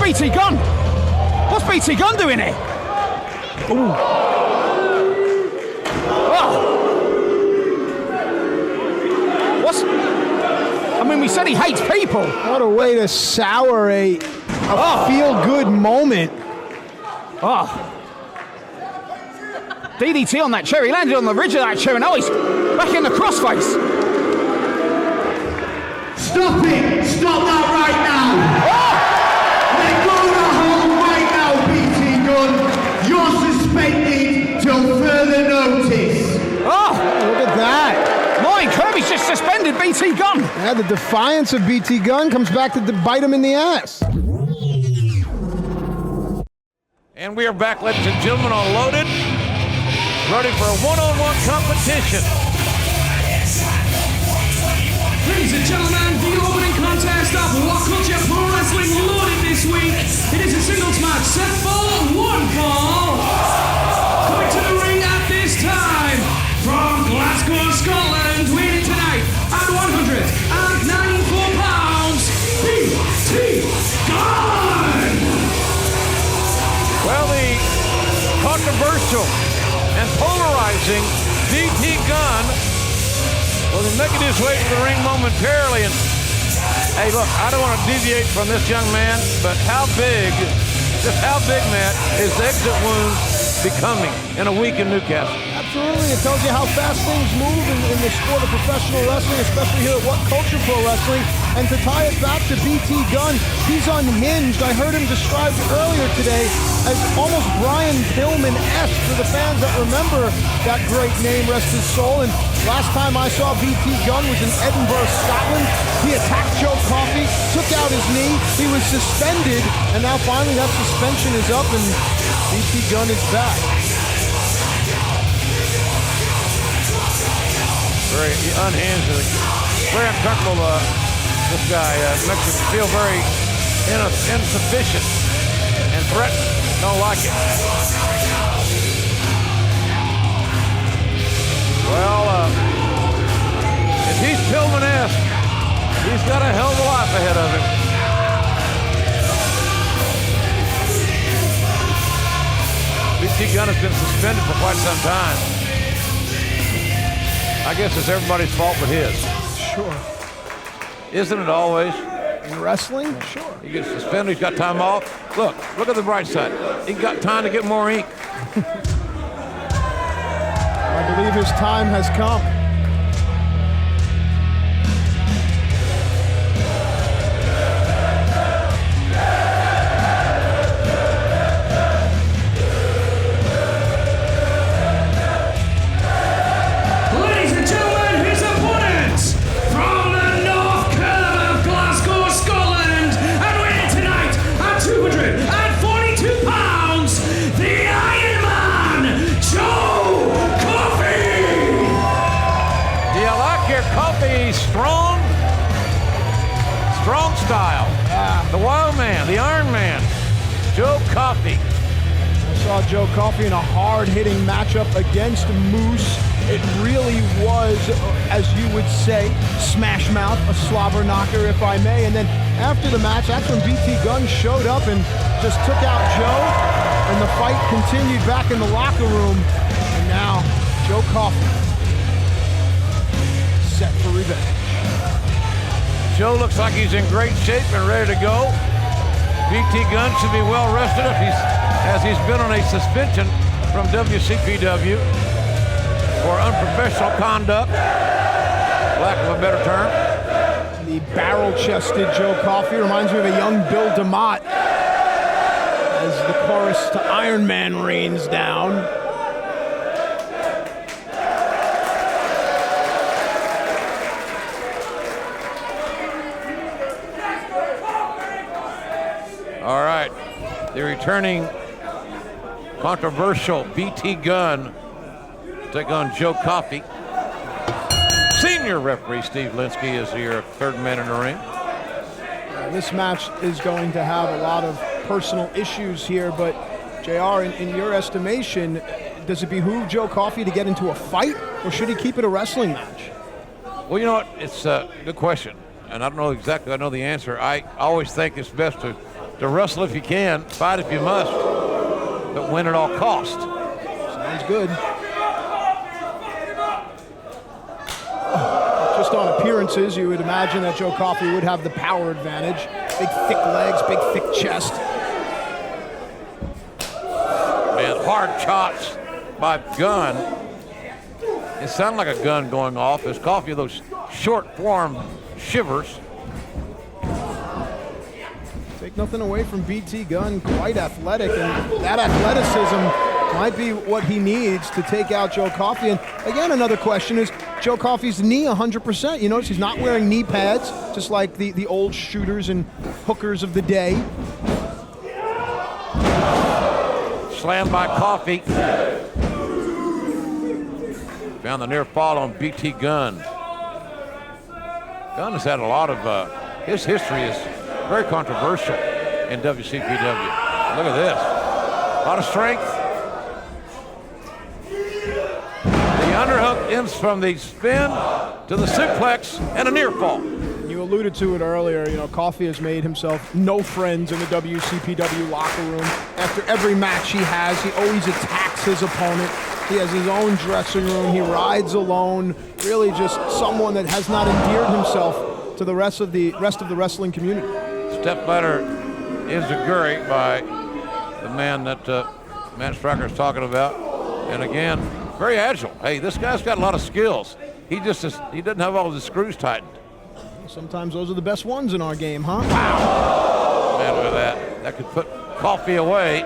BT Gunn? What's BT Gunn doing here? Ooh. Oh. I mean, we said he hates people. What a way to sour a feel-good moment. Oh. DDT on that chair. He landed on the ridge of that chair, and now he's back in the crossface. Stop it! Stop that right now! Let go of the hold right now, BT Gunn. You're suspended till further notice. Oh, look at that. Morning, Kirby's just suspended BT Gunn. Yeah, the defiance of BT Gunn comes back to bite him in the ass. And we are back, ladies and gentlemen, on Loaded, ready for a one-on-one competition. Ladies and gentlemen, the opening contest of What Culture Pro Wrestling Loaded this week. It is a singles match set for one fall. Coming to the ring at this time from Glasgow, Scotland, weighing tonight at 194 pounds, BT Gunn. Well, the controversial and polarizing BT Gunn will be making his way to the ring momentarily. And hey, look, I don't want to deviate from this young man, but how big, Matt, is the exit wound becoming in a week in Newcastle? Absolutely. It tells you how fast things move in the sport of professional wrestling, especially here at What Culture Pro Wrestling. And to tie it back to BT Gunn, he's unhinged. I heard him described earlier today as almost Brian Pillman-esque for the fans that remember that great name, rest his soul. And last time I saw BT Gunn was in Edinburgh, Scotland. He attacked Joe Coffey, took out his knee, he was suspended, and now finally that suspension is up and BT Gunn is back. Very unhinged, very uncomfortable. This guy makes him feel very insufficient and threatened. Don't like it. Well, if he's Pillman-esque, he's got a hell of a life ahead of him. BT Gunn has been suspended for quite some time. I guess it's everybody's fault but his. Sure. Isn't it always? In wrestling? Sure. He gets suspended, he's got time off. Look at the bright side. He got time to get more ink. I believe his time has come. Strong style. The Wild Man, the Iron Man, Joe Coffey. I saw Joe Coffey in a hard-hitting matchup against Moose. It really was, as you would say, smash mouth, a slobber knocker, if I may. And then after the match, that's when BT Gunn showed up and just took out Joe, and the fight continued back in the locker room. And now, Joe Coffey set for revenge. Joe looks like he's in great shape and ready to go. BT Gunn should be well rested as he's been on a suspension from WCPW for unprofessional conduct, lack of a better term. The barrel-chested Joe Coffey reminds me of a young Bill DeMott as the chorus to Iron Man rains down. All right, the returning controversial BT Gunn take on Joe Coffey. Senior referee Steve Linsky is your third man in the ring. This match is going to have a lot of personal issues here, but JR, in your estimation, does it behoove Joe Coffey to get into a fight, or should he keep it a wrestling match? Well, you know what? It's a good question, and I don't know exactly. I know the answer. I always think it's best to to wrestle if you can, fight if you must, but win at all cost. Sounds good. Just on appearances, you would imagine that Joe Coffey would have the power advantage. Big, thick legs, big, thick chest. Man, hard shots by Gunn. It sounded like a gun going off as Coffey, those short form shivers. Take nothing away from BT Gunn, quite athletic, and that athleticism might be what he needs to take out Joe Coffey. And again, another question is, Joe Coffey's knee 100%. You notice he's not wearing knee pads, just like the old shooters and hookers of the day. Slammed by Coffey. Found the near fall on BT Gunn. Gunn has had a lot of, his history is very controversial in WCPW. Look at this. A lot of strength. The underhook ends from the spin to the suplex and a near fall. You alluded to it earlier, you know, Coffey has made himself no friends in the WCPW locker room. After every match he has, he always attacks his opponent. He has his own dressing room. He rides alone. Really just someone that has not endeared himself to the rest of the wrestling community. Step ladder enziguri by the man that Matt Striker is talking about. And again, very agile. Hey, this guy's got a lot of skills. He doesn't have all the screws tightened. Sometimes those are the best ones in our game, huh? Wow. Man, look at that. That could put Coffey away.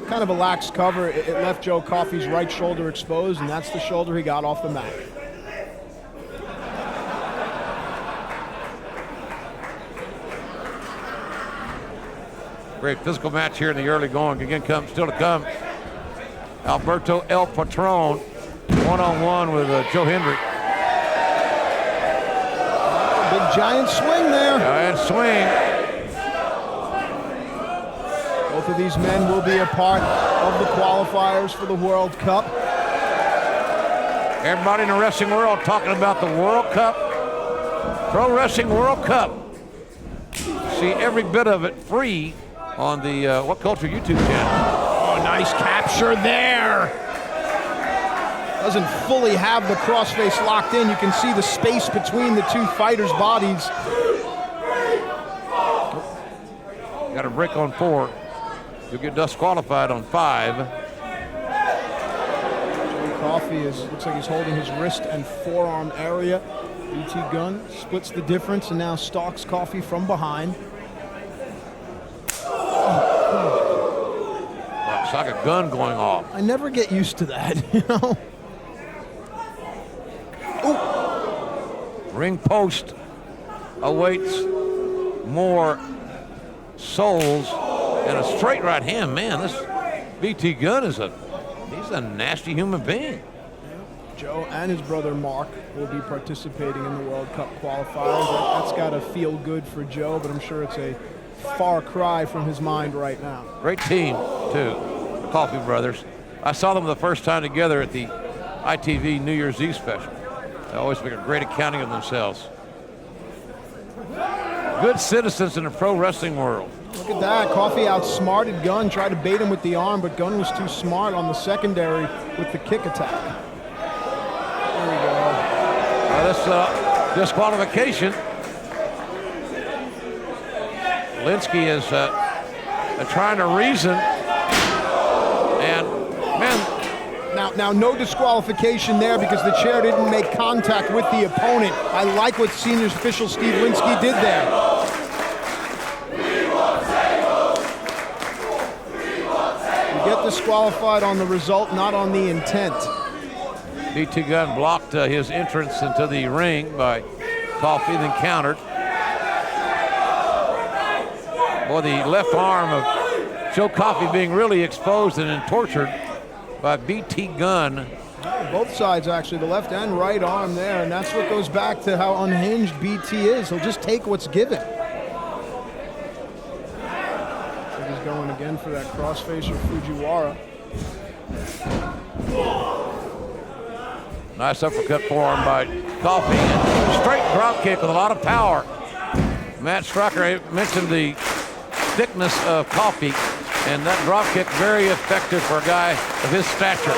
Kind of a lax cover. It left Joe Coffey's right shoulder exposed, and that's the shoulder he got off the mat. Great physical match here in the early going. Again, still to come. Alberto El Patron, one-on-one with Joe Hendry. Big giant swing there. Giant swing. Both of these men will be a part of the qualifiers for the World Cup. Everybody in the wrestling world talking about the World Cup. Pro Wrestling World Cup. See every bit of it free on the What Culture YouTube channel. Oh, nice capture there. Doesn't fully have the crossface locked in. You can see the space between the two fighters' bodies. Got a break on 4. You'll get disqualified on 5. Joe Coffey looks like he's holding his wrist and forearm area. BT Gunn splits the difference and now stalks Coffey from behind. It's like a gun going off. I never get used to that, you know? Ring post awaits more souls and a straight right hand. Man, this BT Gunn he's a nasty human being. Joe and his brother Mark will be participating in the World Cup qualifiers. That's got to feel good for Joe, but I'm sure it's a far cry from his mind right now. Great team, too, the Coffey brothers. I saw them the first time together at the ITV New Year's Eve special. They always make a great accounting of themselves. Good citizens in the pro wrestling world. Look at that. Coffey outsmarted Gunn, tried to bait him with the arm, but Gunn was too smart on the secondary with the kick attack. There we go. This disqualification. Linsky is trying to reason. And, man. Now, no disqualification there because the chair didn't make contact with the opponent. I like what senior official Steve Linsky did there. You get disqualified on the result, not on the intent. BT Gunn blocked his entrance into the ring by Coffey, then countered. Boy, the left arm of Joe Coffey being really exposed and then tortured by BT Gunn. Both sides, actually, the left and right arm there, and that's what goes back to how unhinged BT is. He'll just take what's given. So he's going again for that crossface or Fujiwara. Nice uppercut forearm by Coffey. And straight drop kick with a lot of power. Matt Stryker mentioned the thickness of Coffey, and that drop kick very effective for a guy of his stature.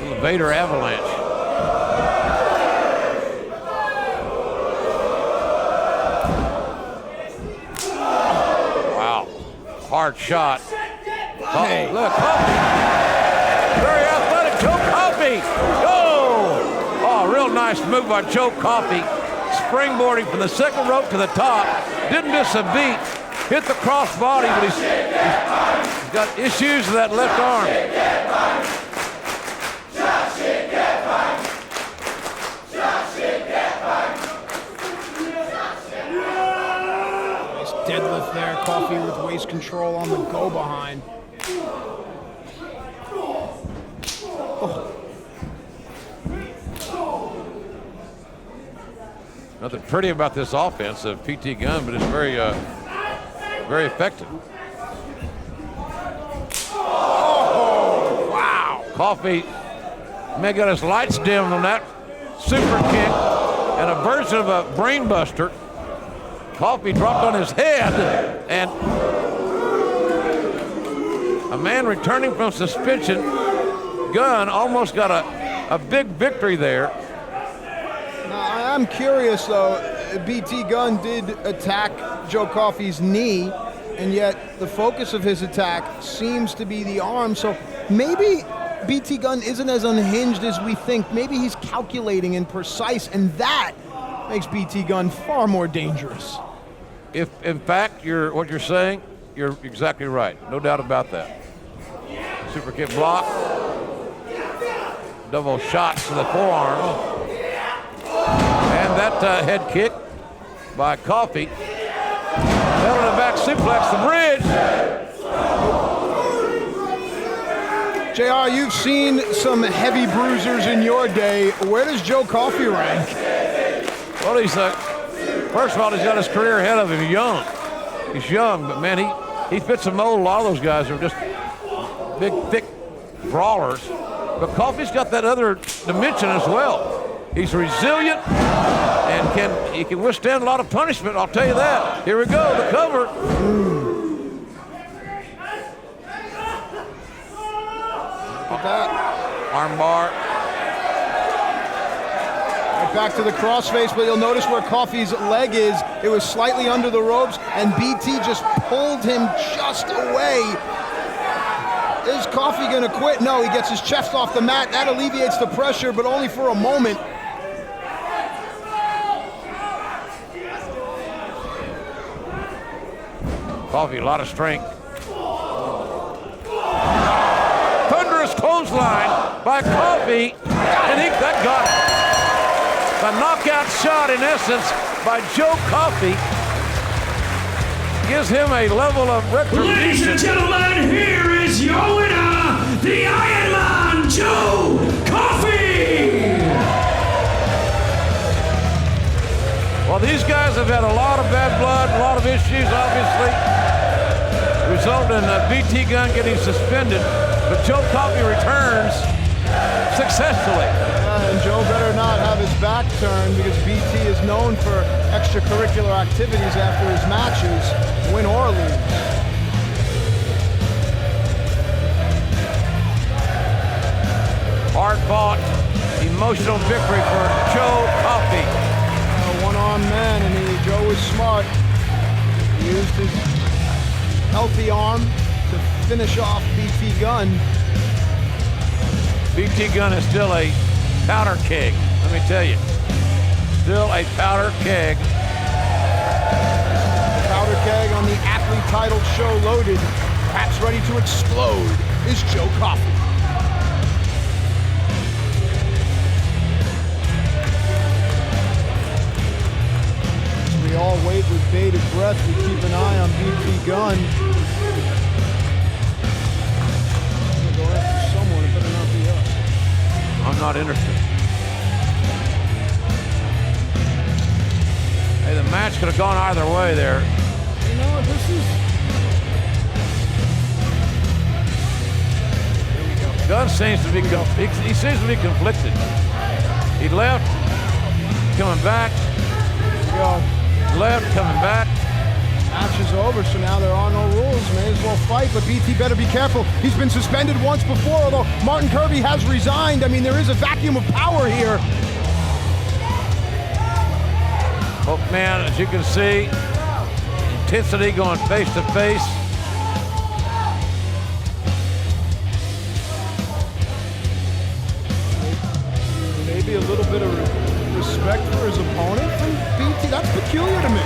Little Vader avalanche. Wow, hard shot. Hey. Look, Coffey. Very athletic, Joe Coffey. Oh, real nice move by Joe Coffey. Springboarding from the second rope to the top. Didn't miss a beat. Hit the crossbody, but he's got issues with that left arm. Nice deadlift there. Coffey with waist control on the go behind. Nothing pretty about this offense of PT Gunn, but it's very, very effective. Oh, wow. Coffey may got his lights dimmed on that super kick and a version of a brain buster. Coffey dropped on his head, and a man returning from suspension, Gunn, almost got a big victory there. I'm curious, though. BT Gunn did attack Joe Coffey's knee, and yet the focus of his attack seems to be the arm. So maybe BT Gunn isn't as unhinged as we think. Maybe he's calculating and precise, and that makes BT Gunn far more dangerous. If, in fact, what you're saying, you're exactly right. No doubt about that. Super kick block. Double shots to the forearm. And that head kick by Coffey. Held in a back suplex, the bridge. JR, you've seen some heavy bruisers in your day. Where does Joe Coffey rank? Well, he's first of all, he's got his career ahead of him. He's young. He's young, but man, he fits the mold. A lot of those guys are just big, thick brawlers. But Coffey's got that other dimension as well. He's resilient and he can withstand a lot of punishment, I'll tell you that. Here we go, the cover. Look at that. Arm bar. Right back to the crossface, but you'll notice where Coffey's leg is. It was slightly under the ropes, and BT just pulled him just away. Is Coffey gonna quit? No, he gets his chest off the mat. That alleviates the pressure, but only for a moment. Coffey, a lot of strength. Thunderous clothesline by Coffey, and that got it. A knockout shot, in essence, by Joe Coffey. Gives him a level of retribution. Ladies and gentlemen, here is your winner, the Iron Man, Joe Coffey! Well, these guys have had a lot of bad blood, a lot of issues, obviously, resulting in BT Gunn getting suspended, but Joe Coffey returns successfully. Yeah, and Joe better not have his back turned, because BT is known for extracurricular activities after his matches, win or lose. Hard-fought, emotional victory for Joe Coffey. A one-armed man, and Joe was smart. He used his healthy arm to finish off BT Gunn. BT Gunn is still a powder keg, let me tell you. Still a powder keg. The powder keg on the athlete-titled show loaded, perhaps ready to explode, is Joe Coffey. We all wait with bated breath. We keep an eye on BT Gunn. I'm gonna go after someone. It better not be us. I'm not interested. Hey, the match could have gone either way there. You know what, this is... Gunn seems to be he seems to be conflicted. He left, coming back. Left, coming back. Match is over, so now there are no rules. May as well fight, but BT better be careful. He's been suspended once before, although Martin Kirby has resigned. I mean, there is a vacuum of power here. Oh, man, as you can see, intensity going face to face. Maybe a little bit of respect for his opponent from BT. That's peculiar to me.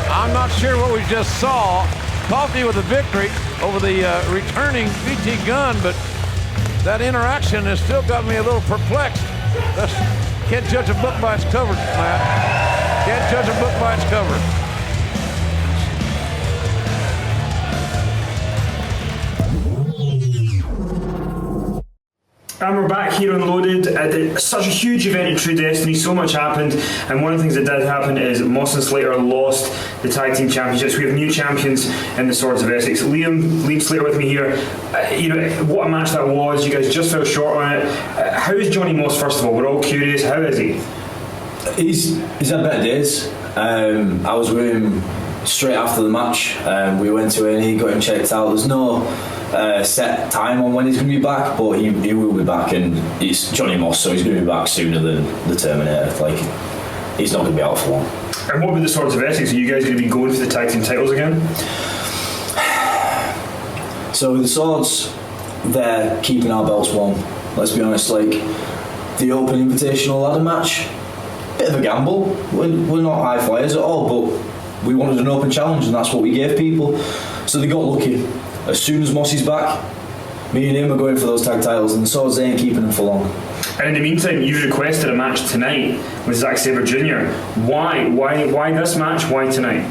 I'm not sure what we just saw. Coffey with a victory over the returning BT Gunn, but that interaction has still got me a little perplexed. Can't judge a book by its cover, Matt. Can't judge a book by its cover. And we're back here on Loaded. Such a huge event in True Destiny, so much happened, and one of the things that did happen is Moss and Slater lost the tag team championships. We have new champions in the Swords of Essex. Liam Slater with me here. What a match that was. You guys just fell short on it. How is Johnny Moss, first of all? We're all curious. How is he? He's had better days. I was with him straight after the match. We went to A&E, got him checked out. There's no set time on when he's going to be back, but he will be back, and it's Johnny Moss, so he's going to be back sooner than the Terminator. Like, he's not going to be out for long. And what about the Swords of Essex? Are you guys going to be going for the tag team titles again? So with the Swords, they're keeping our belts warm. Let's be honest, like the Open Invitational ladder match, bit of a gamble. We're not high flyers at all, but we wanted an open challenge, and that's what we gave people. So they got lucky. As soon as Mossy's back, me and him are going for those tag titles, and the Swords, they ain't keeping them for long. And in the meantime, you've requested a match tonight with Zack Sabre Jr. Why this match? Why tonight?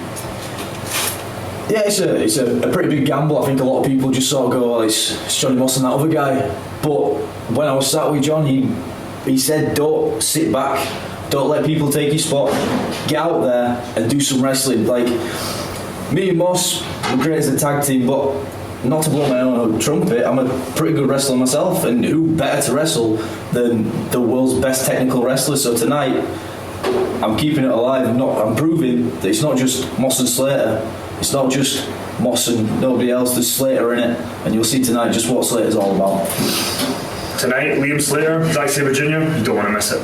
Yeah, it's a pretty big gamble. I think a lot of people just sort of go, it's Johnny Moss and that other guy. But when I was sat with John, he said, don't sit back, don't let people take your spot, get out there and do some wrestling. Like, me and Moss were great as a tag team, but not to blow my own trumpet, I'm a pretty good wrestler myself, and who better to wrestle than the world's best technical wrestler? So tonight, I'm keeping it alive. I'm proving that it's not just Moss and Slater. It's not just Moss and nobody else. There's Slater in it, and you'll see tonight just what Slater's all about. Tonight, Liam Slater, Zack Sabre Jr., you don't want to miss it.